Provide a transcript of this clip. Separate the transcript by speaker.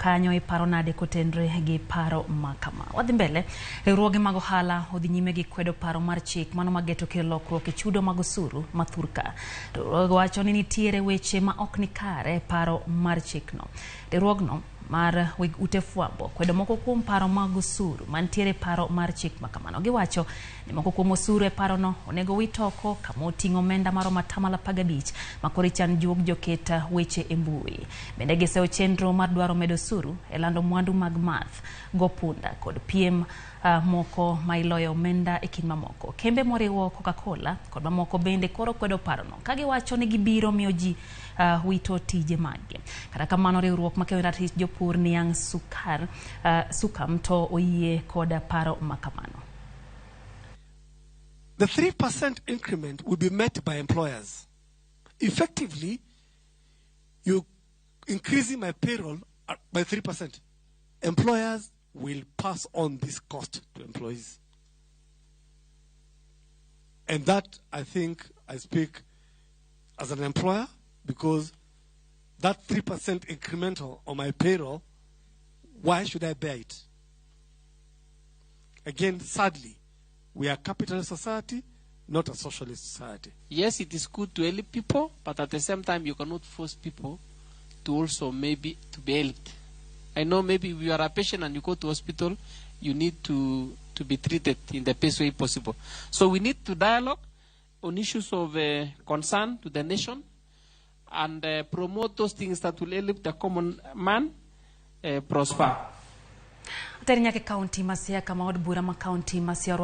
Speaker 1: kanyo iparo nade kotenre gi paro makama. Wadhi mbele, riwruoge mag ohala odhi nyime gi kwedo paro mar chik mano mageto kelo lokruok e chudo mag osuru mathurka. Riwruoge wacho ni nitiere weche ma ok ni kare paro mar chikno. Riwruogno mar weg ute fwambo kwedo moko kuom paro mag osuru mantiere paro mar chik makamano. Giwacho ni moko kuom osuru e paro no onego wit oko kama oting'o omenda maromo 15 makoro ichan juog joketa weche e mbui. Bende gisewo chenro mar dwaro medo osuru e lando mwandu mag math, gopunda kod piem moko ma iloyo omenda e kind mamoko. Kembe moriwo Coca-Cola kod mamoko bende koro kwedo paro no ka giwacho ni gibiro miyo ji wito tije magi. Kata kamano riwruok makelo ratich jopur niang' sukam to oyie koda paro makamano.
Speaker 2: The 3% increment will be met by employers. Effectively, you increasing my payroll by 3%. Employers will pass on this cost to employees. And that, I think, I speak as an employer, because that 3% incremental on my payroll, why should I bear it? Again, sadly, we are a capitalist society, not a socialist society.
Speaker 3: Yes, it is good to help people, but at the same time, you cannot force people to also maybe to be helped. I know maybe if you are a patient and you go to hospital, you need to be treated in the best way possible. So we need to dialogue on issues of concern to the nation and promote those things that will help the common man prosper.
Speaker 1: Terinyake county masia kama od bura ma county masia